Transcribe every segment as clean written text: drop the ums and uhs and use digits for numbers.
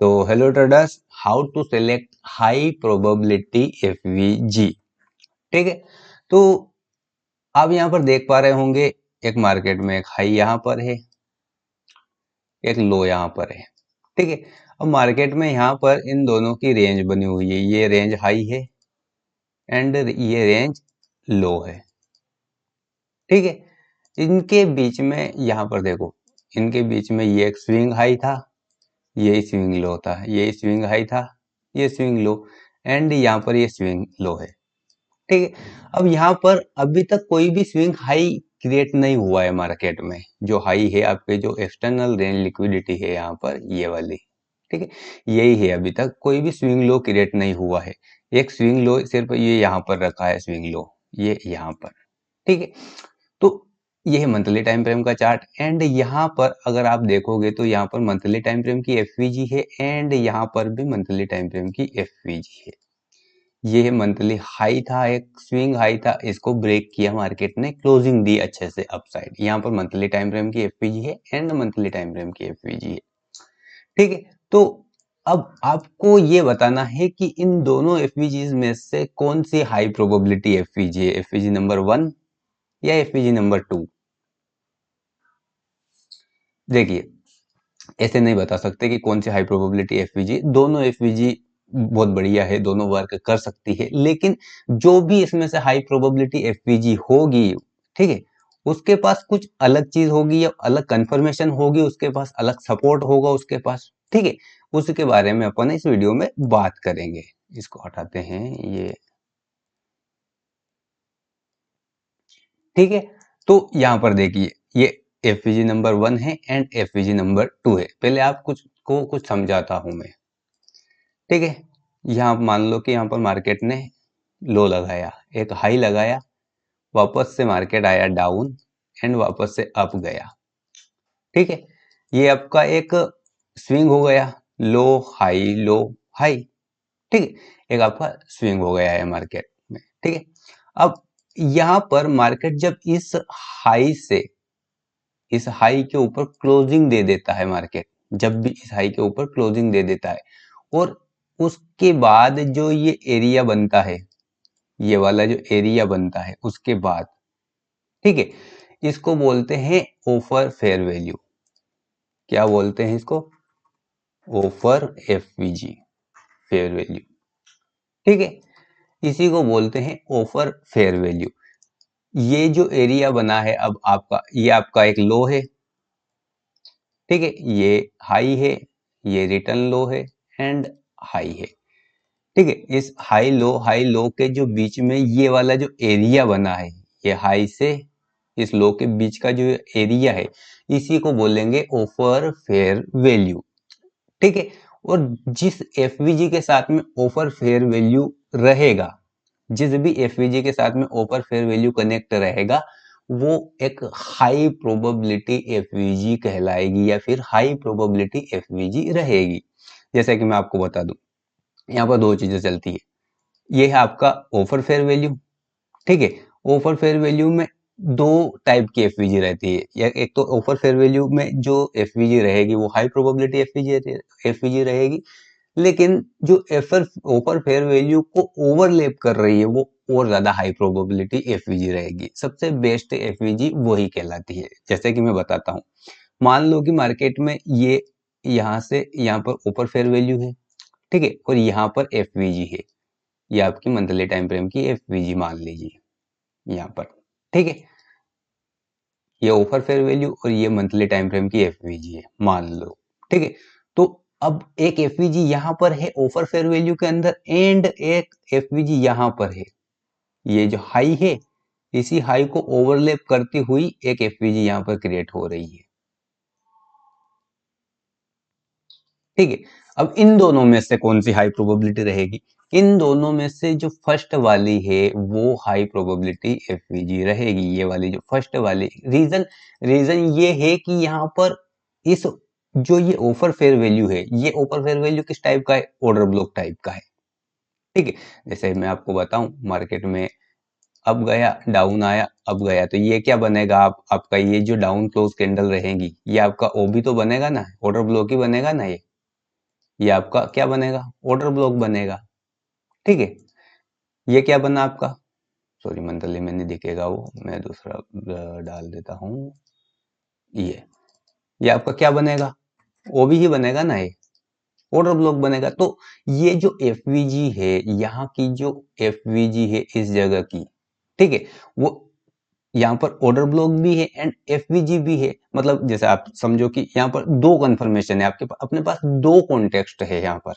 तो hello traders, how to select high probability F. ठीक G, तो आप यहाँ पर देख पा रहे होंगे एक मार्केट में एक हाई यहाँ पर है, एक लो यहाँ पर है। ठीक है, अब मार्केट में यहाँ पर इन दोनों की रेंज बनी हुई है, ये रेंज हाई है एंड ये रेंज लो है। ठीक है, इनके बीच में यहाँ पर देखो, इनके बीच में ये एक स्विंग हाई था, ये स्विंग लो था, ये स्विंग हाई था, ये स्विंग लो एंड यहाँ पर ये स्विंग लो है। ठीक है, अब यहाँ पर अभी तक कोई भी स्विंग हाई क्रिएट नहीं हुआ है मार्केट में। जो हाई है आपके, जो एक्सटर्नल रेंज लिक्विडिटी है यहाँ पर ये वाली, ठीक है, यही है। अभी तक कोई भी स्विंग लो क्रिएट नहीं हुआ है। एक स्विंग लो सिर्फ ये यहाँ पर रखा है, स्विंग लो ये यहाँ पर। ठीक है, तो ये है मंथली टाइम फ्रेम का चार्ट एंड यहाँ पर अगर आप देखोगे तो यहाँ पर मंथली टाइम फ्रेम की एफवीजी है एंड यहाँ पर भी मंथली टाइम फ्रेम की एफवीजी है। ये है मंथली हाई था, एक स्विंग हाई था, इसको ब्रेक किया मार्केट ने, क्लोजिंग दी अच्छे से अपसाइड। यहाँ पर मंथली टाइम फ्रेम की एफवीजी है एंड मंथली टाइम फ्रेम की एफवीजी है। ठीक है, तो अब आपको ये बताना है कि इन दोनों एफवीजीज में से कौन सी हाई प्रोबेबिलिटी एफवीजी है, एफवीजी नंबर 1 या एफवीजी नंबर 2। देखिए, ऐसे नहीं बता सकते कि कौन सी हाई प्रोबेबिलिटी एफवीजी, दोनों एफवीजी बहुत बढ़िया है, दोनों वर्क कर सकती है, लेकिन जो भी इसमें से हाई प्रोबेबिलिटी एफवीजी होगी, ठीक है, उसके पास कुछ अलग चीज होगी या अलग कंफर्मेशन होगी, उसके पास अलग सपोर्ट होगा उसके पास। ठीक है, उसके बारे में अपन इस वीडियो में बात करेंगे। इसको हटाते हैं ये। ठीक है, तो यहाँ पर देखिए, ये एफवीजी नंबर 1 है एंड एफवीजी नंबर 2 है। पहले आप कुछ समझाता हूं मैं। ठीक है, यहाँ मान लो कि यहाँ पर मार्केट ने लो लगाया, एक हाई लगाया, वापस से मार्केट आया डाउन एंड वापस से अप गया। ठीक है, ये आपका एक स्विंग हो गया, लो हाई लो हाई। ठीक है, एक आपका स्विंग हो गया है मार्केट में। ठीक है, अब यहाँ पर मार्केट जब इस हाई से, इस हाई के ऊपर क्लोजिंग दे देता है मार्केट, जब भी इस हाई के ऊपर क्लोजिंग दे देता है और उसके बाद जो ये एरिया बनता है, ये वाला जो एरिया बनता है उसके बाद, ठीक है, इसको बोलते हैं ऑफर फेयर वैल्यू। क्या बोलते हैं इसको? Offer FVG, fair value. ठीक है, इसी को बोलते हैं ऑफर फेयर वैल्यू। ये जो एरिया बना है अब आपका, ये आपका एक लो है, ठीक है, ये हाई है, ये रिटर्न लो है एंड हाई है। ठीक है, इस हाई लो के जो बीच में ये वाला जो एरिया बना है, ये हाई से इस लो के बीच का जो एरिया है, इसी को बोलेंगे ऑफर फेयर वैल्यू। ठीक है, और जिस एफवीजी के साथ में ऑफर फेयर वैल्यू रहेगा, जिस भी एफवीजी के साथ में ऑफर फेयर वैल्यू कनेक्ट रहेगा, वो एक हाई प्रोबेबिलिटी एफवीजी कहलाएगी या फिर हाई प्रोबेबिलिटी एफवीजी रहेगी। जैसा कि मैं आपको बता दूं, यहाँ पर दो चीजें चलती है। ये है आपका ऑफर फेयर वैल्यू। ठीक है, ऑफर फेयर वैल्यू में दो टाइप की एफवीजी रहती है। या एक तो ऑफर फेयर वैल्यू में जो एफवीजी रहेगी वो हाई प्रोबेबिलिटी एफवीजी रहेगी, लेकिन जो ऑफर फेयर वैल्यू को ओवरलैप कर रही है वो और ज्यादा हाई प्रोबेबिलिटी एफवीजी रहेगी। सबसे बेस्ट एफवीजी वही कहलाती है। जैसे कि मैं बताता हूँ, मान लो कि मार्केट में ये यहाँ से यहाँ पर ऑफर फेयर वैल्यू है, ठीक है, और यहाँ पर एफवीजी है, ये आपकी मंथली टाइम फ्रेम की एफवीजी मान लीजिए यहाँ पर। ठीक है, ये ऑफर फेयर वैल्यू और ये मंथली टाइम फ्रेम की एफवीजी है मान लो। ठीक है, तो अब एक एफवीजी यहाँ पर है ऑफर फेयर वैल्यू के अंदर एंड एक एफवीजी यहाँ पर है। ये जो हाई है, इसी हाई को ओवरलैप करती हुई एक एफवीजी यहाँ पर क्रिएट हो रही है। ठीक है, अब इन दोनों में से कौन सी हाई प्रोबेबिलिटी रहेगी? इन दोनों में से जो फर्स्ट वाली है वो हाई प्रोबेबिलिटी एफवीजी रहेगी। ये वाली जो फर्स्ट वाली, रीजन ये है कि यहाँ पर इस जो ये ऑफर फेयर वैल्यू है, ये ऑफर फेयर वैल्यू किस टाइप का है? ऑर्डर ब्लॉक टाइप का है। ठीक है, जैसे मैं आपको बताऊं, मार्केट में अब गया, डाउन आया, अब गया, तो ये क्या बनेगा? आपका ये जो डाउन क्लोज कैंडल रहेगी, ये आपका ओबी तो बनेगा ना, ऑर्डर ब्लॉक ही बनेगा ना ये। ये आपका क्या बनेगा, ऑर्डर ब्लॉक बनेगा। ठीक है, ये क्या बना आपका, सॉरी मंथली में नहीं दिखेगा वो, मैं दूसरा डाल देता हूँ। ये आपका क्या बनेगा, ओबी ही बनेगा ना, ये ऑर्डर ब्लॉक बनेगा। तो ये जो एफवीजी है, यहाँ की जो एफवीजी है इस जगह की, ठीक है, वो यहाँ पर ऑर्डर ब्लॉक भी है एंड एफवीजी भी है। मतलब जैसे आप समझो कि यहाँ पर दो कन्फर्मेशन है आपके अपने पास, दो कॉन्टेक्स्ट है यहाँ पर।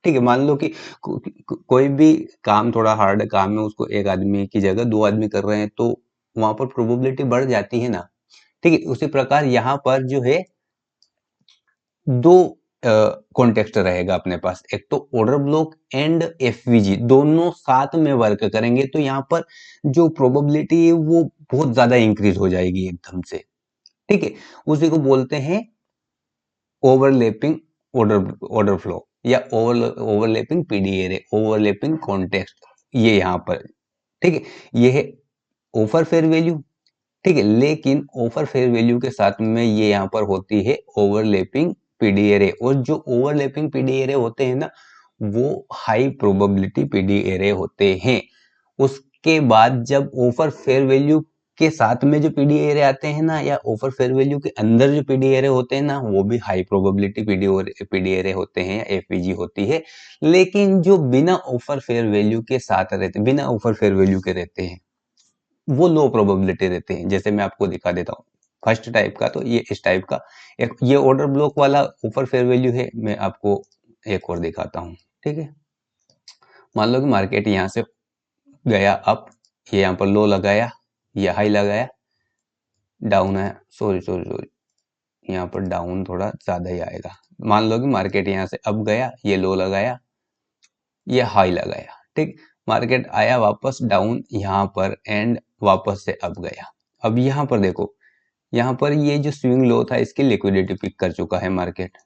ठीक है, मान लो कि कोई भी काम थोड़ा हार्ड काम है, उसको एक आदमी की जगह दो आदमी कर रहे हैं, तो वहां पर प्रोबेबिलिटी बढ़ जाती है ना। ठीक है, उसी प्रकार यहाँ पर जो है दो कॉन्टेक्स्ट रहेगा अपने पास, एक तो ऑर्डर ब्लॉक एंड एफवीजी दोनों साथ में वर्क करेंगे, तो यहाँ पर जो प्रोबेबिलिटी है वो बहुत ज्यादा इंक्रीज हो जाएगी एकदम से। ठीक है, उसी को बोलते हैं ओवरलैपिंग ऑर्डर फ्लो या overlapping PD array, overlapping context, ये यहाँ पर। ठीक है, ये है ऑफर फेयर वैल्यू। ठीक है, लेकिन ऑफर फेयर वैल्यू के साथ में ये यहाँ पर होती है ओवरलैपिंग पीडी एरे, और जो ओवरलैपिंग पीडी एरे होते हैं ना, वो हाई प्रोबेबिलिटी पीडी एरे होते हैं। उसके बाद जब ऑफर फेयर वैल्यू के साथ में जो पीडी एरे आते हैं ना, या ऑफर फेयर वैल्यू के अंदर जो पीडी एरे होते हैं ना, वो भी हाई प्रोबेबिलिटी पीडी एरे होते हैं, एफवीजी होती है। लेकिन जो बिना ऑफर फेयर वैल्यू के साथ रहते, बिना ऑफर फेयर वैल्यू के रहते हैं, वो लो प्रोबेबिलिटी रहते हैं। जैसे मैं आपको दिखा देता हूँ फर्स्ट टाइप का, तो ये इस टाइप का एक ये ऑर्डर ब्लॉक वाला ऊपर फेयर वैल्यू है। मैं आपको एक और दिखाता हूँ। ठीक है, मान लो कि मार्केट यहाँ से गया अप, ये यहाँ पर लो लगाया, ये हाई लगाया, डाउन है, सॉरी सॉरी सॉरी, यहाँ पर डाउन थोड़ा ज्यादा ही आएगा। मान लो कि मार्केट यहाँ से अप गया, ये लो लगाया, ये हाई लगाया। ठीक, मार्केट आया वापस डाउन यहाँ पर एंड वापस से अप गया। अब यहाँ पर देखो, यहाँ पर ये जो स्विंग लो था इसकी लिक्विडिटी पिक कर चुका है मार्केट।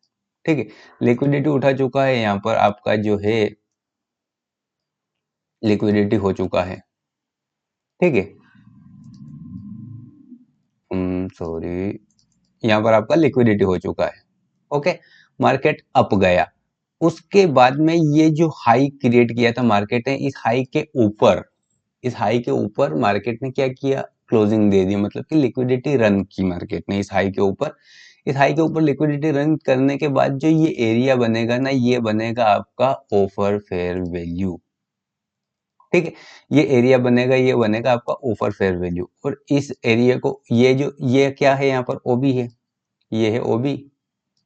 ठीक है, लिक्विडिटी उठा चुका है, यहाँ पर आपका जो है लिक्विडिटी हो चुका है। ठीक है, सॉरी, यहाँ पर आपका लिक्विडिटी हो चुका है। ओके, मार्केट अप गया, उसके बाद में ये जो हाई क्रिएट किया था मार्केट ने, इस हाई के ऊपर, इस हाई के ऊपर मार्केट ने क्या किया, क्लोजिंग दे दी, मतलब कि लिक्विडिटी रन की मार्केट ने इस हाई के ऊपर। इस हाई के ऊपर लिक्विडिटी रन करने के बाद जो ये एरिया बनेगा ना, ये बनेगा आपका ऑफर फेयर वैल्यू। ठीक है, ये एरिया बनेगा, ये बनेगा आपका ऑफर फेयर वैल्यू। और इस एरिया को, ये जो ये क्या है यहाँ पर ओबी है, ये है ओबी।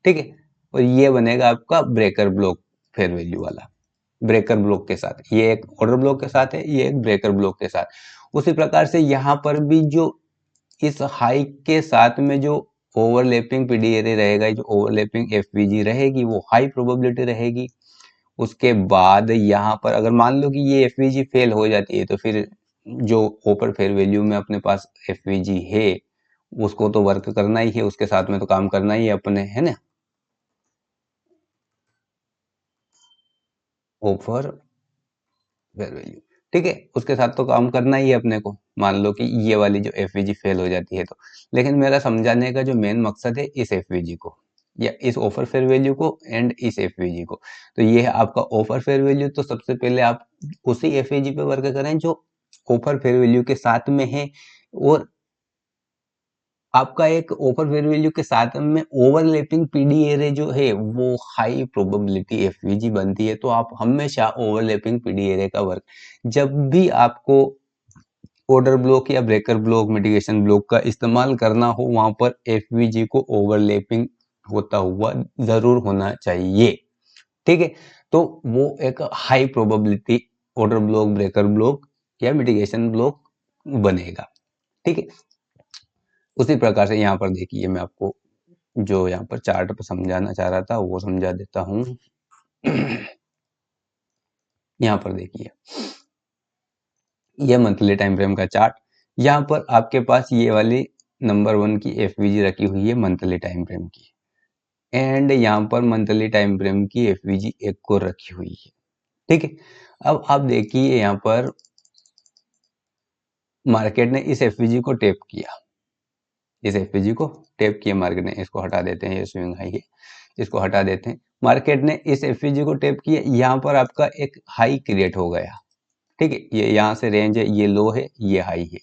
ठीक है, और ये बनेगा आपका ब्रेकर ब्लॉक फेयर वैल्यू वाला, ब्रेकर ब्लॉक के साथ। ये एक ऑर्डर ब्लॉक के साथ है, ये एक ब्रेकर ब्लॉक के साथ। उसी प्रकार से यहाँ पर भी जो इस हाई के साथ में जो ओवरलैपिंग पीडी एरे रहेगा, जो ओवरलैपिंग एफवीजी रहेगी, वो हाई प्रोबेबिलिटी रहेगी। उसके बाद यहाँ पर अगर मान लो कि ये एफवीजी फेल हो जाती है, तो फिर जो ऊपर फेयर वैल्यू में अपने पास एफवीजी है, उसको तो वर्क करना ही है, उसके साथ में तो काम करना ही है अपने, है ना। ऑफर फेयर वैल्यू, ठीक है, उसके साथ तो काम करना ही है अपने को। मान लो कि ये वाली जो एफवीजी फेल हो जाती है तो, लेकिन मेरा समझाने का जो मेन मकसद है इस एफवीजी को, या इस ऑफर फेयर वैल्यू को एंड इस एफवीजी को। तो ये है आपका ऑफर फेयर वैल्यू। तो सबसे पहले आप उसी एफवीजी पे वर्क करें जो ऑफर फेयर वैल्यू के साथ में है, और आपका एक ऑफर फेयर वैल्यू के साथ में ओवरलैपिंग पीडी एरे जो है वो हाई प्रोबेबिलिटी एफवीजी बनती है। तो आप हमेशा ओवरलैपिंग पीडी एरे का वर्क, जब भी आपको ऑर्डर ब्लॉक या ब्रेकर ब्लॉक, मिटिगेशन ब्लॉक का इस्तेमाल करना हो, वहां पर एफवीजी को ओवरलैपिंग होता हुआ जरूर होना चाहिए। ठीक है, तो वो एक high probability order block, breaker block या मिटिगेशन ब्लॉक बनेगा। ठीक है, उसी प्रकार से यहाँ पर देखिए, मैं आपको जो यहाँ पर चार्ट पर समझाना चाह रहा था वो समझा देता हूँ। यहाँ पर देखिए, ये मंथली टाइम फ्रेम का चार्ट, यहाँ पर आपके पास ये वाली नंबर 1 की एफवीजी रखी हुई है मंथली टाइम फ्रेम की, एंड यहाँ पर मंथली टाइम फ्रेम की एफवीजी एक और रखी हुई है। ठीक है, अब आप देखिए यहाँ पर मार्केट ने इस एफवीजी को टैप किया, इस एफवीजी को टैप किया मार्केट ने, इसको हटा देते हैं, ये स्विंग हाई है। इसको हटा देते हैं। मार्केट ने इस एफवीजी को टेप किया, यहाँ पर आपका एक हाई क्रिएट हो गया, ठीक है। ये यहाँ से रेंज है, ये लो है, ये हाई है,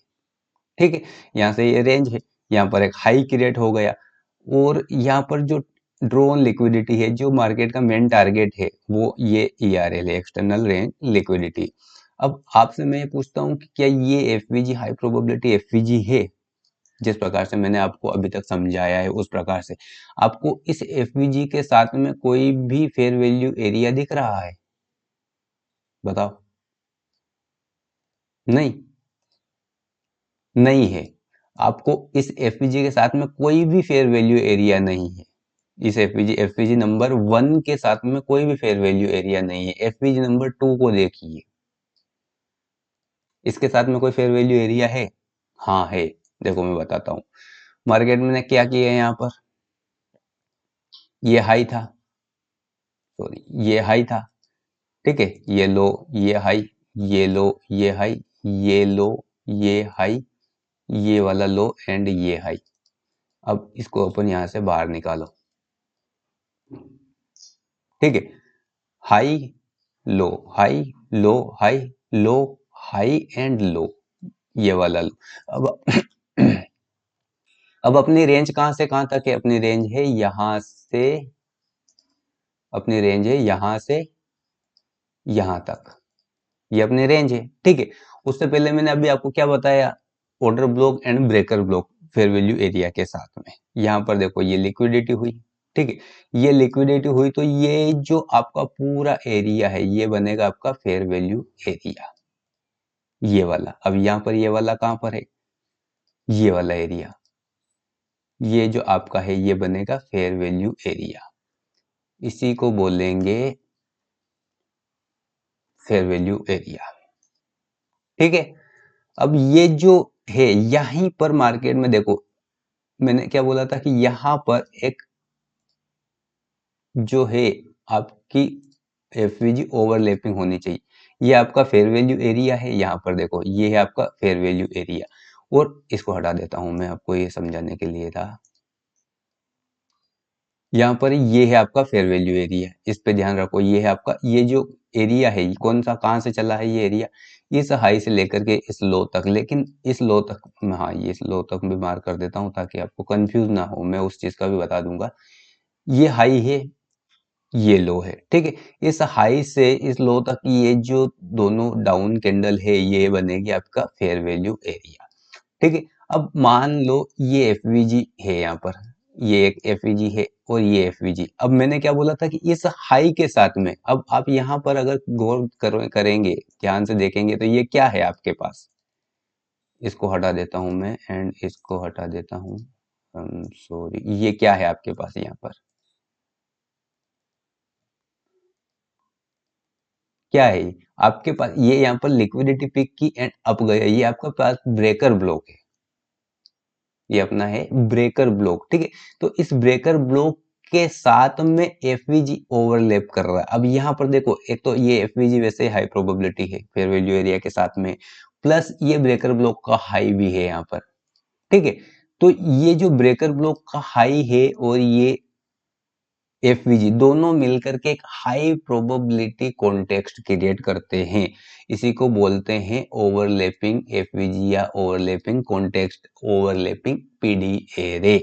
ठीक है। यहाँ से ये रेंज है, यहाँ पर एक हाई क्रिएट हो गया, और यहाँ पर जो ड्रॉ ऑन लिक्विडिटी है, जो मार्केट का मेन टारगेट है, वो ये ERL है, एक्सटर्नल रेंज लिक्विडिटी। अब आपसे मैं पूछता हूँ कि क्या ये एफवीजी हाई प्रोबेबिलिटी एफवीजी है? जिस प्रकार से मैंने आपको अभी तक समझाया है उस प्रकार से आपको इस एफवीजी के साथ में कोई भी फेयर वैल्यू एरिया दिख रहा है? बताओ। नहीं, नहीं है। आपको इस एफवीजी के साथ में कोई भी फेयर वैल्यू एरिया नहीं है। इस एफवीजी नंबर 1 के साथ में कोई भी फेयर वैल्यू एरिया नहीं है। एफवीजी नंबर 2 को देखिए, इसके साथ में कोई फेयर वैल्यू एरिया है? हाँ है। देखो मैं बताता हूँ। मार्केट में क्या किया है, यहाँ पर ये हाई था, सॉरी ये हाई था, ठीक है। ये लो, ये हाई, ये लो, ये हाई, ये लो, ये हाई, ये वाला लो एंड ये हाई। अब इसको अपन यहां से बाहर निकालो, ठीक है। High low, high low, high low, high and low, ये वाला लो। अब अब अपनी रेंज कहां से कहां तक है? अपनी रेंज है यहां से, अपनी रेंज है यहां से यहां तक, ये अपनी रेंज है, ठीक है। उससे पहले मैंने अभी आपको क्या बताया? Order block and breaker block fair value area के साथ में। यहाँ पर देखो ये लिक्विडिटी हुई, ठीक है। ये लिक्विडिटी हुई तो ये जो आपका पूरा एरिया है, ये बनेगा आपका फेयर वैल्यू एरिया, ये वाला। अब यहाँ पर ये वाला कहाँ पर है? ये वाला एरिया, ये जो आपका है ये बनेगा फेयर वैल्यू एरिया। इसी को बोलेंगे फेयर वैल्यू एरिया, ठीक है। अब ये जो है यहीं पर मार्केट में देखो, मैंने क्या बोला था कि यहाँ पर एक जो है आपकी एफवीजी ओवरलैपिंग होनी चाहिए। ये आपका फेयर वैल्यू एरिया है, यहाँ पर देखो ये है आपका फेयर वैल्यू एरिया। और इसको हटा देता हूं, मैं आपको ये समझाने के लिए था। यहाँ पर ये है आपका फेयर वैल्यू एरिया, इस पे ध्यान रखो। ये है आपका, ये जो एरिया है कौन सा, कहाँ से चला है ये एरिया? इस हाई से लेकर के इस लो तक। लेकिन इस लो तक, हाँ ये इस लो तक भी मार्क कर देता हूँ ताकि आपको कंफ्यूज ना हो, मैं उस चीज का भी बता दूंगा। ये हाई है, ये लो है, ठीक है। इस हाई से इस लो तक ये जो दोनों डाउन कैंडल है, ये बनेगी आपका फेयर वैल्यू एरिया, ठीक है। अब मान लो ये एफवीजी है, यहाँ पर ये एक एफवीजी है और ये एफवीजी। अब मैंने क्या बोला था कि इस हाई के साथ में, अब आप यहाँ पर अगर गौर करेंगे, ध्यान से देखेंगे तो ये क्या है आपके पास? इसको हटा देता हूं मैं एंड इसको हटा देता हूं, सॉरी। ये क्या है आपके पास यहाँ पर? क्या है आपके पास? ये यहाँ पर लिक्विडिटी पिक की एंड अप गया, ये आपका पास ब्रेकर ब्लॉक है, ये अपना है ब्रेकर ब्लॉक, ठीक है। तो इस ब्रेकर ब्लॉक के साथ में एफवीजी ओवरलैप कर रहा है। अब यहाँ पर देखो, एक तो ये एफवीजी वैसे हाई प्रोबेबिलिटी है फेयर वैल्यू एरिया के साथ में, प्लस ये ब्रेकर ब्लॉक का हाई भी है यहाँ पर, ठीक है। तो ये जो ब्रेकर ब्लॉक का हाई है और ये एफवीजी दोनों मिलकर के एक हाई प्रोबेबिलिटी कॉन्टेक्स्ट क्रिएट करते हैं। इसी को बोलते हैं ओवरलैपिंग एफवीजी या ओवरलैपिंग कॉन्टेक्स्ट, ओवरलैपिंग पीडीए रे,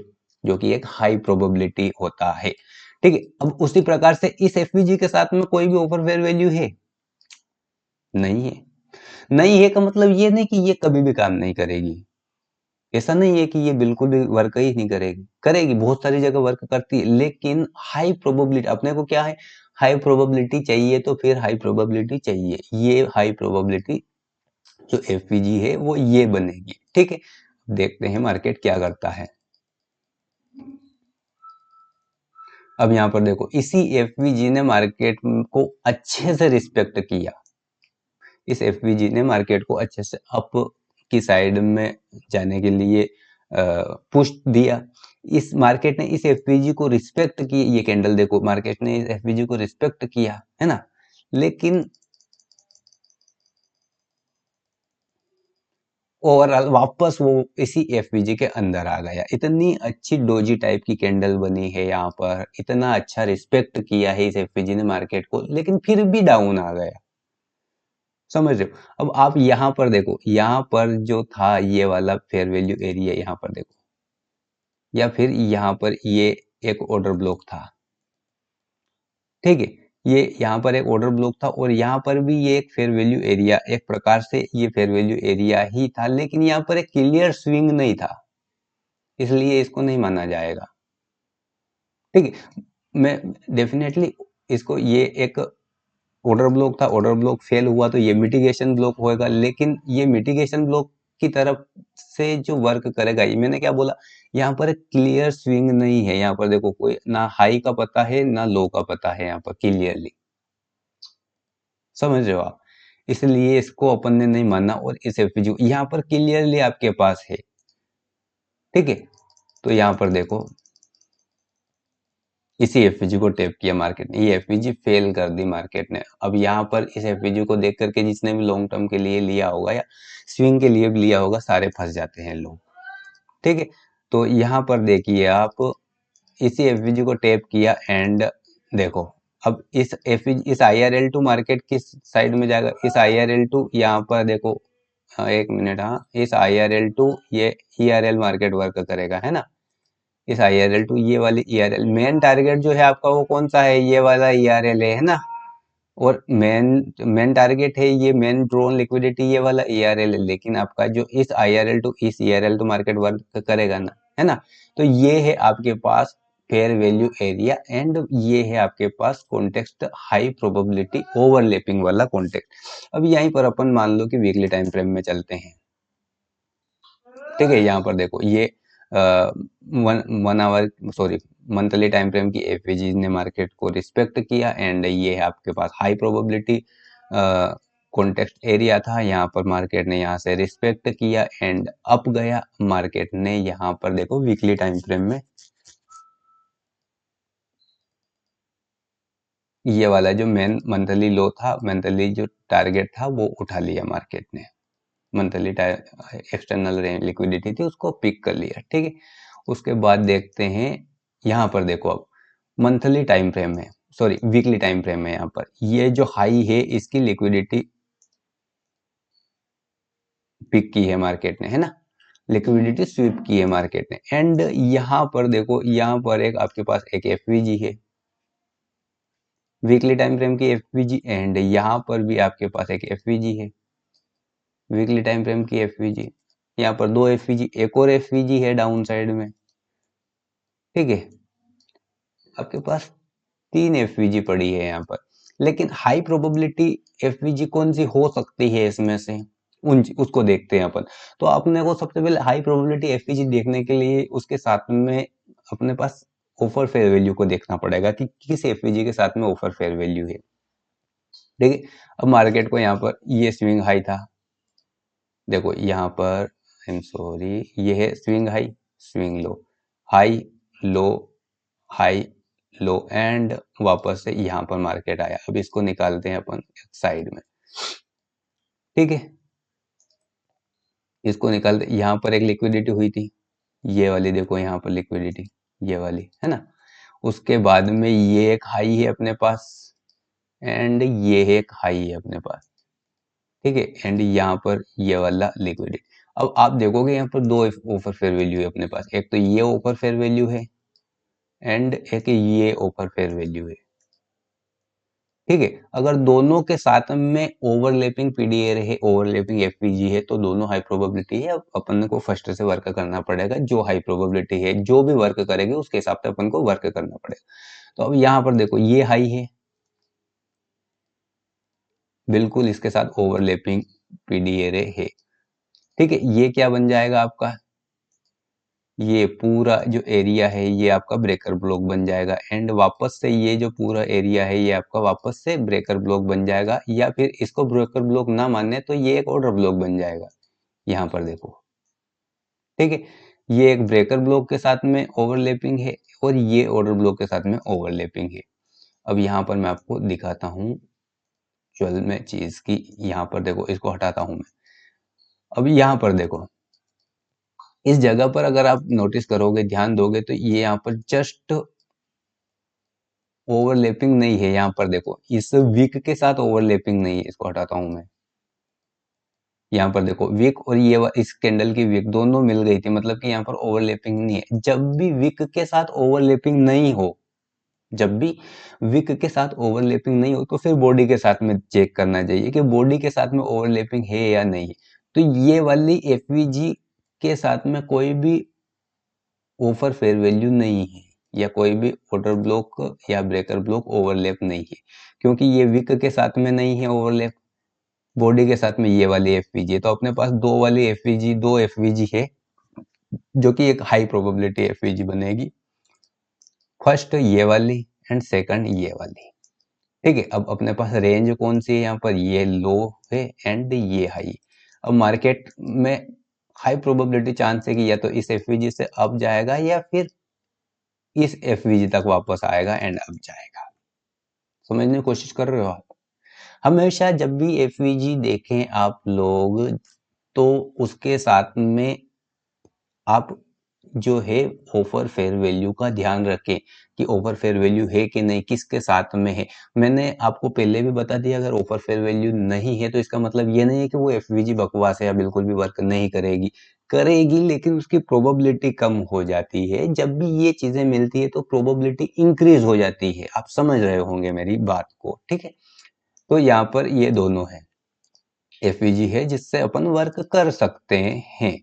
जो कि एक हाई प्रोबेबिलिटी होता है, ठीक है। अब उसी प्रकार से इस एफवीजी के साथ में कोई भी ओवरफेयर वैल्यू है? नहीं है। नहीं है का मतलब ये नहीं कि ये कभी भी काम नहीं करेगी, ऐसा नहीं है कि ये बिल्कुल भी वर्क ही नहीं करेगी, करेगी, बहुत सारी जगह वर्क करती है। लेकिन हाई प्रोबेबिलिटी, अपने को क्या है, हाई प्रोबेबिलिटी चाहिए, तो फिर हाई प्रोबेबिलिटी चाहिए। ये हाई प्रोबेबिलिटी जो एफपीजी है वो ये बनेगी, ठीक है। देखते हैं मार्केट क्या करता है। अब यहाँ पर देखो, इसी एफपीजी ने मार्केट को अच्छे से रिस्पेक्ट किया, इस एफपीजी ने मार्केट को अच्छे से अप की साइड में जाने के लिए पुश दिया। इस मार्केट ने इस एफपीजी को रिस्पेक्ट की, ये कैंडल देखो, मार्केट ने इस एफपीजी को रिस्पेक्ट किया है ना। लेकिन ओवरऑल वापस वो इसी एफवीजी के अंदर आ गया। इतनी अच्छी डोजी टाइप की कैंडल बनी है यहाँ पर, इतना अच्छा रिस्पेक्ट किया है इस एफवीजी ने मार्केट को, लेकिन फिर भी डाउन आ गया। समझ रहे हो? अब आप यहाँ पर देखो, यहाँ पर जो था ये वाला फेयर वैल्यू एरिया, यहाँ पर देखो, या फिर यहाँ पर ये एक ऑर्डर ब्लॉक था, ठीक है, ये यहाँ पर एक ऑर्डर ब्लॉक था और यहाँ पर भी ये एक फेयर वैल्यू एरिया, एक प्रकार से ये फेयर वैल्यू एरिया ही था, लेकिन यहाँ पर एक क्लियर स्विंग नहीं था, इसलिए इसको नहीं माना जाएगा। ठीक है, मैं डेफिनेटली इसको, ये एक ऑर्डर ब्लॉक था, ऑर्डर ब्लॉक फेल हुआ तो ये मिटिगेशन ब्लॉक होएगा, लेकिन ये मिटिगेशन ब्लॉक की तरफ से जो वर्क करेगा, ये मैंने क्या बोला, यहाँ पर एक क्लियर स्विंग नहीं है। यहाँ पर देखो, कोई ना हाई का पता है ना लो का पता है यहाँ पर क्लियरली, समझ रहे हो आप? इसलिए इसको अपन ने नहीं माना और इस एफपीजी यहाँ पर क्लियरली आपके पास है। ठीक है, तो यहाँ पर देखो, इसी एफपीजी को टैप किया मार्केट ने, ये एफपीजी फेल कर दी मार्केट ने। अब यहाँ पर इस एफपीजी को देख करके जिसने भी लॉन्ग टर्म के लिए लिया होगा या स्विंग के लिए भी लिया होगा, सारे फंस जाते हैं लोग। ठीक है, तो यहाँ पर देखिए आप, इसी एफपीजी को टैप किया एंड देखो, अब इस IRL2 मार्केट किस साइड में जाएगा, इस IRL2 यहाँ पर देखो, हाँ, एक मिनट, हाँ, इस IRL2 ये ERL मार्केट वर्क करेगा, है ना, इस IRL2 ये वाली ERL मेन टारगेट जो है आपका वो कौन सा है, ये वाला ERL है ना, और मेन टारगेट है ये मेन ड्रोन लिक्विडिटी ये वाला ERL है, लेकिन आपका जो इस IRL2 इस ERL2 मार्केट वर्क करेगा ना, है ना, तो ये है आपके पास फेयर वैल्यू एरिया एंड ये है आपके पास कॉन्टेक्स्ट हाई प्रोबेबिलिटी ओवरलैपिंग वाला कॉन्टेक्स्ट। अब यहीं पर अपन मान लो कि वीकली टाइम फ्रेम में चलते हैं। ठीक है, यहाँ पर देखो, ये one hour sorry monthly time frame की एफवीजी ने मार्केट को रिस्पेक्ट किया एंड ये है आपके पास हाई प्रोबेबिलिटी कॉन्टेक्स्ट एरिया था। यहाँ पर मार्केट ने यहाँ से रिस्पेक्ट किया एंड अप गया मार्केट ने। यहाँ पर देखो वीकली टाइम फ्रेम में ये वाला जो मेन मंथली लो था, मंथली जो टारगेट था वो उठा लिया मार्केट ने, मंथली एक्सटर्नल लिक्विडिटी थी उसको पिक कर लिया। ठीक है, उसके बाद देखते हैं, यहाँ पर देखो, अब मंथली टाइम फ्रेम में, सॉरी वीकली टाइम फ्रेम में, यहाँ पर ये जो हाई है इसकी लिक्विडिटी पिक की है मार्केट ने, है ना, लिक्विडिटी स्वीप की है मार्केट ने। एंड यहाँ पर देखो, यहाँ पर एक आपके पास एक एफवीजी है, वीकली टाइम फ्रेम की एफवीजी, एंड यहाँ पर भी आपके पास एक एफवीजी है, वीकली टाइम फ्रेम की एफवीजी। यहाँ पर दो एफवीजी, एक और एफवीजी है डाउन साइड में। ठीक है, आपके पास तीन एफवीजी पड़ी है यहाँ पर, लेकिन हाई प्रोबेबिलिटी एफवीजी कौन सी हो सकती है इसमें से, उसको देखते हैं अपन। तो अपने को सबसे पहले हाई प्रोबेबिलिटी एफवीजी देखने के लिए उसके साथ में अपने पास ऑफर फेयर वैल्यू को देखना पड़ेगा कि किस एफवीजी के साथ में ऑफर फेयर वैल्यू है। ठीक है, अब मार्केट को यहाँ पर ये स्विंग हाई था, देखो यहाँ पर, आई एम सॉरी, ये है swing high, swing low, high low, high low, and वापस से यहाँ पर मार्केट आया। अब इसको निकालते हैं अपन साइड में। ठीक है, इसको निकालते, यहाँ पर एक लिक्विडिटी हुई थी, ये वाली देखो, यहाँ पर लिक्विडिटी ये वाली, है ना, उसके बाद में ये एक हाई है अपने पास एंड ये एक हाई है अपने पास। ठीक है, एंड यहाँ पर ये वाला लिक्विडिटी। अब आप देखोगे यहाँ पर दो ऑफर फेयर वैल्यू है अपने पास, एक तो ये ऑफर फेयर वैल्यू है एंड एक ये ऑफर फेयर वैल्यू है। ठीक है, अगर दोनों के साथ में ओवरलैपिंग पीडीए है, ओवरलैपिंग एफपीजी है, तो दोनों हाई प्रोबेबिलिटी है। अब अपन को फर्स्ट से वर्क करना पड़ेगा, जो हाई प्रोबेबिलिटी है जो भी वर्क करेगी उसके हिसाब से अपन को वर्क करना पड़ेगा। तो अब यहाँ पर देखो, ये हाई है, बिल्कुल इसके साथ ओवरलैपिंग पीडीए है। ठीक है, ये क्या बन जाएगा आपका, ये पूरा जो एरिया है ये आपका ब्रेकर ब्लॉक बन जाएगा एंड वापस से ये जो पूरा एरिया है ये आपका वापस से ब्रेकर ब्लॉक बन जाएगा, या फिर इसको ब्रेकर ब्लॉक ना माने तो ये एक ऑर्डर ब्लॉक बन जाएगा। यहाँ पर देखो, ठीक है, ये एक ब्रेकर ब्लॉक के साथ में ओवरलैपिंग है और ये ऑर्डर ब्लॉक के साथ में ओवरलैपिंग है। अब यहाँ पर मैं आपको दिखाता हूँ चल में चीज की, यहाँ पर देखो, इसको हटाता हूँ मैं, अब यहाँ पर देखो, इस जगह पर अगर आप नोटिस करोगे, ध्यान दोगे, तो ये यहाँ पर जस्ट ओवरलैपिंग नहीं है। यहाँ पर देखो, इस वीक के साथ ओवरलैपिंग नहीं है, इसको हटाता हूं मैं। यहाँ पर देखो, वीक और ये इस कैंडल की वीक दोनों मिल गई थी, मतलब कि यहाँ पर ओवरलैपिंग नहीं है। जब भी वीक के साथ ओवरलैपिंग नहीं हो, जब भी विक के साथ ओवरलैपिंग नहीं हो, तो फिर बॉडी के साथ में चेक करना चाहिए कि बॉडी के साथ में ओवरलैपिंग है या नहीं है। तो ये वाली एफवीजी के साथ में कोई भी ऑफर फेयर वैल्यू नहीं है, या कोई भी ऑर्डर ब्लॉक या ब्रेकर ब्लॉक ओवरलैप नहीं है, क्योंकि ये विक के साथ में नहीं है ओवरलैप, बॉडी के साथ में ये वाली एफवीजी है। तो अपने पास दो एफवीजी है, जो कि एक हाई प्रोबेबिलिटी एफवीजी बनेगी। फर्स्ट ये वाली एंड सेकंड ये वाली। ठीक है, अब अपने पास रेंज कौन सी है, यहाँ पर ये लो है एंड ये हाई। अब मार्केट में हाई प्रोबेबिलिटी चांस है कि या तो इस एफवीजी से अप जाएगा या फिर इस एफवीजी तक वापस आएगा एंड अप जाएगा। समझने की कोशिश कर रहे हो आप? हमेशा जब भी एफवीजी देखें आप लोग, तो उसके साथ में आप जो है ऑफर फेयर वैल्यू का ध्यान रखें कि ऑफर फेयर वैल्यू है कि नहीं, किसके साथ में है। मैंने आपको पहले भी बता दिया, अगर ऑफर फेयर वैल्यू नहीं है तो इसका मतलब ये नहीं है कि वो एफवीजी बकवास है या बिल्कुल भी वर्क नहीं करेगी। करेगी, लेकिन उसकी प्रोबेबिलिटी कम हो जाती है। जब भी ये चीजें मिलती है तो प्रोबेबिलिटी इंक्रीज हो जाती है। आप समझ रहे होंगे मेरी बात को, ठीक है। तो यहाँ पर ये दोनों है, एफवीजी है जिससे अपन वर्क कर सकते हैं।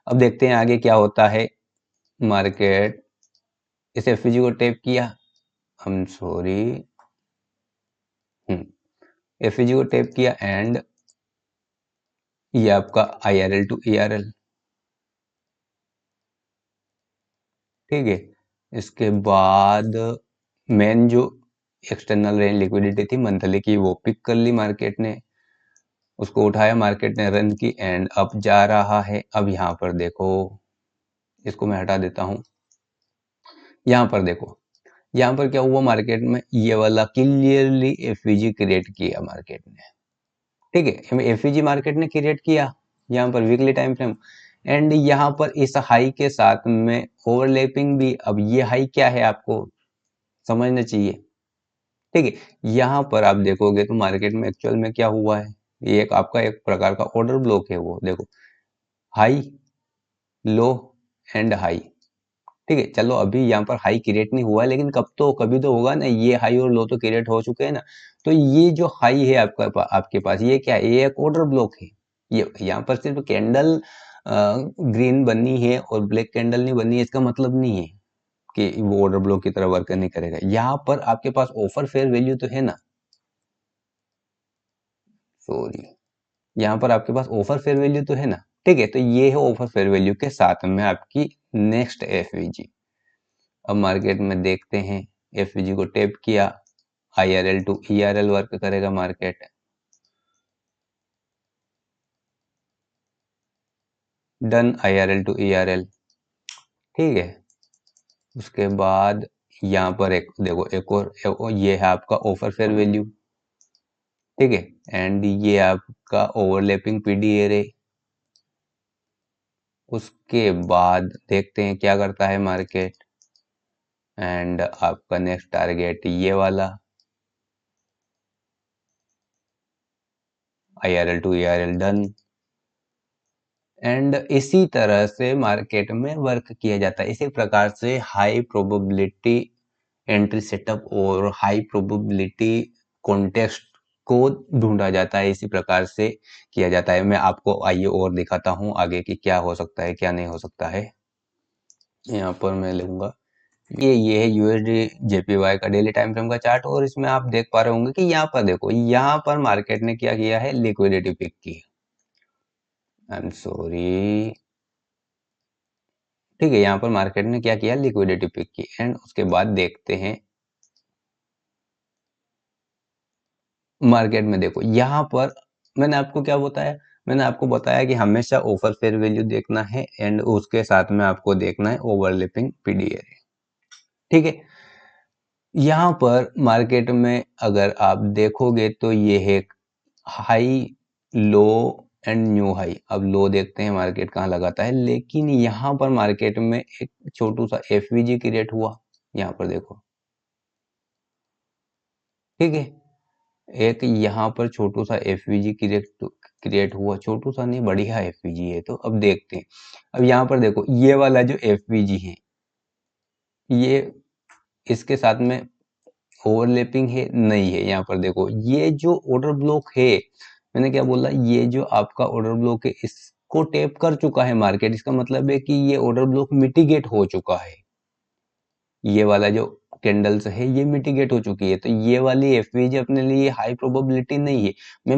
अब देखते हैं आगे क्या होता है। मार्केट इस एफवीजी को टैप किया, सॉरी, एफवीजी को टैप किया एंड ये आपका आईआरएल टू ईआरएल। ठीक है, इसके बाद मेन जो एक्सटर्नल रेंज लिक्विडिटी थी मंथली की, वो पिक कर ली मार्केट ने, उसको उठाया, मार्केट ने रन की एंड अप जा रहा है। अब यहाँ पर देखो, इसको मैं हटा देता हूं। यहाँ पर देखो, यहाँ पर क्या हुआ, मार्केट में ये वाला क्लियरली एफवीजी क्रिएट किया मार्केट ने। ठीक है, एफवीजी मार्केट ने क्रिएट किया यहाँ पर वीकली टाइम फ्रेम, एंड यहाँ पर इस हाई के साथ में ओवरलैपिंग भी। अब ये हाई क्या है आपको समझना चाहिए। ठीक है, यहाँ पर आप देखोगे तो मार्केट में एक्चुअल में क्या हुआ है, ये एक आपका एक प्रकार का ऑर्डर ब्लॉक है। वो देखो, हाई, लो एंड हाई। ठीक है, चलो अभी यहाँ पर हाई क्रिएट नहीं हुआ है, लेकिन कभी तो होगा ना। ये हाई और लो तो क्रिएट हो चुके हैं ना। तो ये जो हाई है आपके पास, ये क्या है, ये एक ऑर्डर ब्लॉक है। ये यहाँ पर सिर्फ कैंडल ग्रीन बननी है और ब्लैक कैंडल नहीं बननी है, इसका मतलब नहीं है कि वो ऑर्डर ब्लॉक की तरह वर्क नहीं करेगा। यहाँ पर आपके पास ऑफर फेयर वैल्यू तो है ना, सॉरी, यहाँ पर आपके पास ऑफर फेयर वैल्यू तो है ना। ठीक है, तो ये है ऑफर फेयर वैल्यू के साथ में आपकी नेक्स्ट एफवीजी। अब मार्केट में देखते हैं, एफवीजी को टैप किया, आईआरएल टू ईआरएल वर्क करेगा मार्केट, डन आईआरएल टू ईआरएल। ठीक है, उसके बाद यहाँ पर एक देखो, ये है आपका ऑफर फेयर वैल्यू। ठीक है, एंड ये आपका ओवरलैपिंग पीडी एरे। उसके बाद देखते हैं क्या करता है मार्केट, एंड आपका नेक्स्ट टारगेट ये वाला आईआरएल टू ईआरएल डन। एंड इसी तरह से मार्केट में वर्क किया जाता है। इसी प्रकार से हाई प्रोबेबिलिटी एंट्री सेटअप और हाई प्रोबेबिलिटी कॉन्टेक्स्ट को ढूंढा जाता है। इसी प्रकार से किया जाता है। मैं आपको आइए और दिखाता हूं आगे कि क्या हो सकता है क्या नहीं हो सकता है। यहाँ पर मैं लूंगा, ये है यूएसडी जेपीवाई का डेली टाइम फ्रेम का चार्ट, और इसमें आप देख पा रहे होंगे कि यहाँ पर देखो, यहाँ पर मार्केट ने क्या किया है, लिक्विडिटी पिक की। आई एम सॉरी, ठीक है, यहाँ पर मार्केट ने क्या किया, लिक्विडिटी पिक की। एंड उसके बाद देखते हैं मार्केट में, देखो यहाँ पर मैंने आपको क्या बताया, मैंने आपको बताया कि हमेशा ऑफर फेयर वैल्यू देखना है एंड उसके साथ में आपको देखना है ओवरलैपिंग पीडीआर। ठीक है, यहाँ पर मार्केट में अगर आप देखोगे तो ये है high, low and new high. अब लो देखते हैं मार्केट कहाँ लगाता है, लेकिन यहाँ पर मार्केट में एक छोटू सा एफवीजी क्रिएट हुआ, यहाँ पर देखो, ठीक है, एक यहाँ पर छोटू सा एफवीजी क्रिएट हुआ, छोटू सा नहीं, बढ़िया एफवीजी है। तो अब देखते हैं, अब यहाँ पर देखो ये वाला जो एफवीजी है, ये इसके साथ में ओवरलैपिंग है नहीं है। यहाँ पर देखो ये जो ऑर्डर ब्लॉक है, मैंने क्या बोला, ये जो आपका ऑर्डर ब्लॉक है इसको टैप कर चुका है मार्केट, इसका मतलब है कि ये ऑर्डर ब्लॉक मिटिगेट हो चुका है, ये वाला जो कैंडल्स है ये मिटिगेट हो चुकी है। तो ये वाली एफवीजी अपने लिए हाई प्रोबेबिलिटी नहीं है। मैं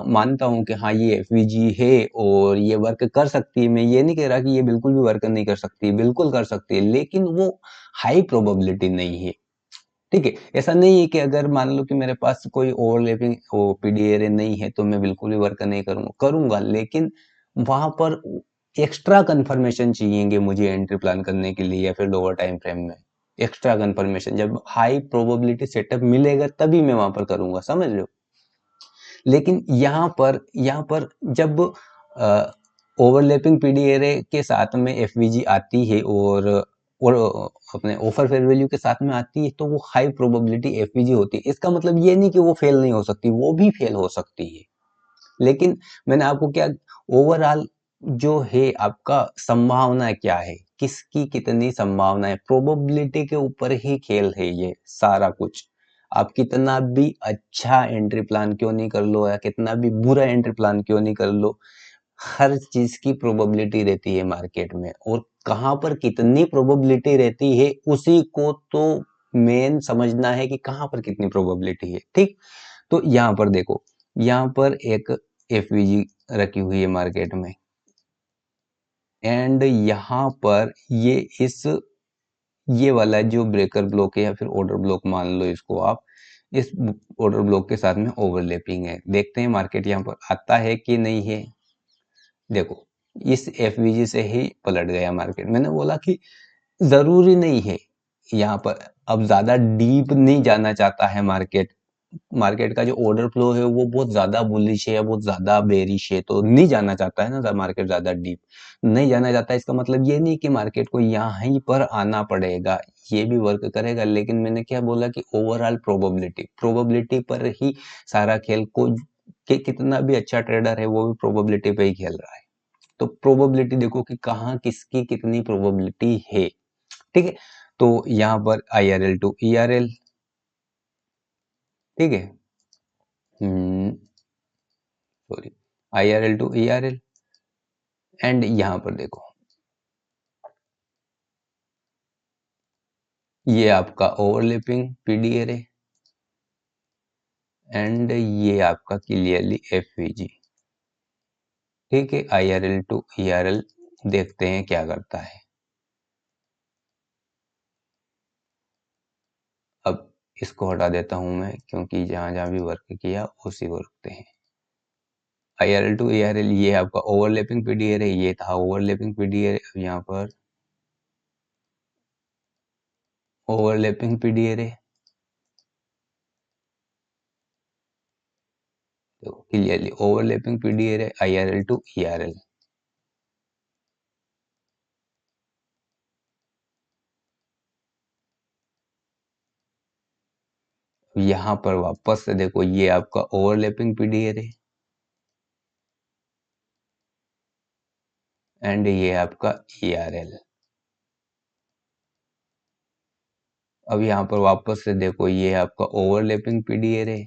मानता हूँ कि हाँ ये एफवीजी है और ये वर्क कर सकती है, मैं ये नहीं कह रहा कि ये बिल्कुल भी वर्क नहीं कर सकती, बिल्कुल कर सकती है, लेकिन वो हाई प्रोबेबिलिटी नहीं है, ठीक है। ऐसा नहीं है कि अगर मान लो कि मेरे पास कोई ओवरलैपिंग पीडीएरे नहीं है तो मैं बिल्कुल भी वर्क नहीं करूंगा, लेकिन वहां पर एक्स्ट्रा कंफर्मेशन चाहिए मुझे एंट्री प्लान करने के लिए या फिर लोअर टाइम फ्रेम में। एक्स्ट्रा कंफर्मेशन जब हाई प्रोबेबिलिटी सेटअप मिलेगा तभी मैं वहां पर करूंगा, समझ रहे हो। लेकिन यहाँ पर जब ओवरलैपिंग पीडीएरे के साथ में एफवीजी आती है और अपने ऑफर फेयर वैल्यू के साथ में आती है तो वो हाई प्रोबेबिलिटी एफवीजी होती है। इसका मतलब ये नहीं कि वो फेल नहीं हो सकती, वो भी फेल हो सकती है, लेकिन मैंने आपको क्या ओवरऑल जो है आपका संभावना क्या है, किसकी कितनी संभावना है, प्रोबेबिलिटी के ऊपर ही खेल है ये सारा कुछ। आप कितना भी अच्छा एंट्री प्लान क्यों नहीं कर लो या कितना भी बुरा एंट्री प्लान क्यों नहीं कर लो, हर चीज की प्रोबेबिलिटी रहती है मार्केट में, और कहाँ पर कितनी प्रोबेबिलिटी रहती है उसी को तो मेन समझना है कि कहाँ पर कितनी प्रोबेबिलिटी है, ठीक। तो यहाँ पर देखो, यहाँ पर एक एफवीजी रखी हुई है मार्केट में, एंड यहाँ पर ये वाला जो ब्रेकर ब्लॉक है या फिर ऑर्डर ब्लॉक मान लो इसको आप, इस ऑर्डर ब्लॉक के साथ में ओवरलैपिंग है। देखते हैं मार्केट यहाँ पर आता है कि नहीं है। देखो इस एफवीजी से ही पलट गया मार्केट। मैंने बोला कि जरूरी नहीं है यहाँ पर, अब ज्यादा डीप नहीं जाना चाहता है मार्केट। मार्केट का जो ऑर्डर फ्लो है वो बहुत ज्यादा बुलिश है या बहुत ज्यादा बेरिश है, तो नहीं जाना चाहता है ना मार्केट, ज्यादा डीप नहीं जाना चाहता। इसका मतलब ये नहीं कि मार्केट को यहाँ पर आना पड़ेगा, ये भी वर्क करेगा, लेकिन मैंने क्या बोला कि ओवरऑल प्रोबेबिलिटी पर ही सारा खेल को, कि कितना भी अच्छा ट्रेडर है वो भी प्रोबेबिलिटी पे ही खेल रहा है। तो प्रोबेबिलिटी देखो कि कहाँ किसकी कितनी प्रोबेबिलिटी है, ठीक है। तो यहाँ पर IRL टू ERL, ठीक है, sorry, IRL to ERL, and यहाँ पर देखो ये आपका ओवरलैपिंग पीडीआर है, एंड ये आपका क्लियरली एफवीजी, ठीक है। IRL टू ERL देखते हैं क्या करता है। अब इसको हटा देता हूं मैं, क्योंकि जहां जहां भी वर्क किया उसी को रखते हैं। IRL टू ERL ये आपका ओवरलैपिंग पीडीआर है, ये था ओवरलैपिंग पीडीआर। अब यहाँ पर ओवरलैपिंग पीडीआर है, तो क्लियरली ओवरलैपिंग पीडीआर है, IRL टू ERL। यहाँ पर वापस से देखो ये आपका ओवरलैपिंग पीडीआर है, एंड ये आपका ERL। अब यहाँ पर वापस से देखो ये आपका ओवरलैपिंग पीडीआर है।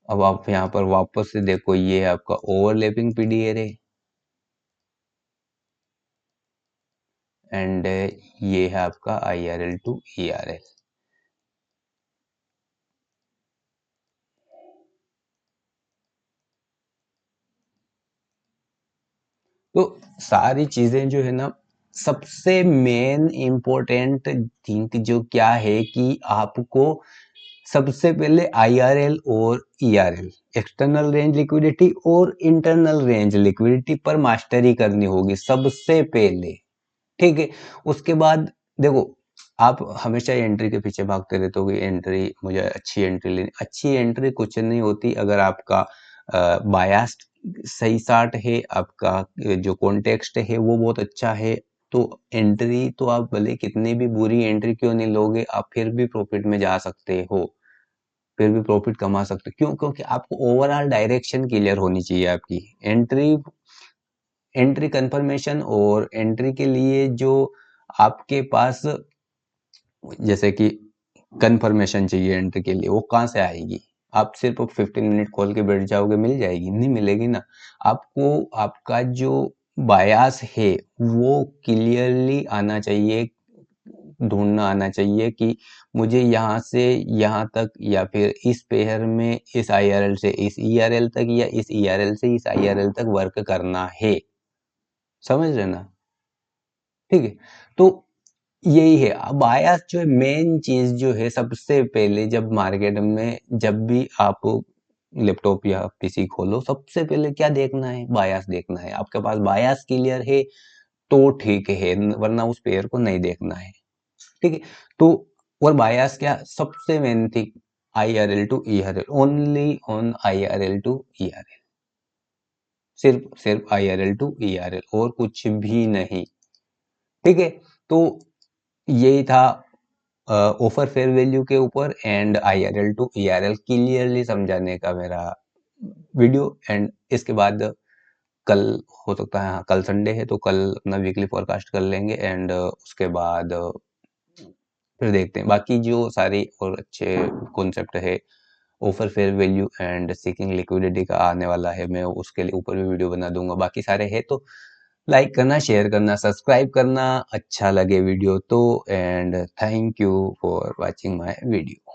अब आप यहाँ पर वापस से देखो ये आपका ओवरलैपिंग पीडीआर है, एंड ये है आपका IRL टू ERL। तो सारी चीजें जो है ना, सबसे मेन इम्पोर्टेंट थिंक जो क्या है कि आपको सबसे पहले IRL और ERL, एक्सटर्नल रेंज लिक्विडिटी और इंटरनल रेंज लिक्विडिटी पर मास्टरी करनी होगी सबसे पहले, ठीक है। उसके बाद देखो आप हमेशा एंट्री के पीछे भागते रहते हो कि एंट्री, मुझे अच्छी एंट्री लेनी। अच्छी एंट्री कुछ नहीं होती अगर आपका बायास सही साट है, आपका जो कॉन्टेक्स्ट है वो बहुत अच्छा है, तो एंट्री तो आप भले कितनी भी बुरी एंट्री क्यों नहीं लोगे, आप फिर भी प्रॉफिट में जा सकते हो, फिर भी प्रॉफिट कमा सकते हो। क्यों? क्योंकि आपको ओवरऑल डायरेक्शन क्लियर होनी चाहिए आपकी। एंट्री एंट्री कंफर्मेशन और एंट्री के लिए जो आपके पास जैसे कि कंफर्मेशन चाहिए एंट्री के लिए, वो कहाँ से आएगी? आप सिर्फ 15 मिनट खोल के बैठ जाओगे, मिल जाएगी? नहीं मिलेगी ना। आपको आपका जो बायास है वो क्लियरली आना चाहिए, ढूंढना आना चाहिए कि मुझे यहाँ से यहाँ तक, या फिर इस पेयर में इस आईआरएल से इस ईआरएल तक, या इस ईआरएल से इस आईआरएल तक वर्क करना है। समझ रहे ना? ठीक है, तो यही है। अब बायास जो है, मेन चीज जो है, सबसे पहले जब मार्केट में जब भी आप लैपटॉप या पीसी खोलो, सबसे पहले क्या देखना है? बायास देखना है। आपके पास बायास क्लियर है तो ठीक है, वरना उस पेयर को नहीं देखना है। ठीक है, तो और बायास क्या सबसे मेन थी? IRL to ERL, only on IRL to ERL, सिर्फ सिर्फ आईआरएल टू ईआरएल और कुछ भी नहीं। ठीक है, तो यही था ऑफर फेयर वैल्यू के ऊपर एंड आईआरएल टू ईआरएल क्लियरली समझाने का मेरा वीडियो। एंड इसके बाद कल हो सकता है, हाँ कल संडे है तो कल अपना वीकली फोरकास्ट कर लेंगे, एंड उसके बाद फिर देखते हैं बाकी जो सारी और अच्छे कॉन्सेप्ट है। Offer fair value and seeking liquidity का आने वाला है, मैं उसके लिए ऊपर भी वीडियो बना दूंगा। बाकी सारे है तो लाइक करना, शेयर करना, सब्सक्राइब करना अच्छा लगे वीडियो तो। And thank you for watching my video.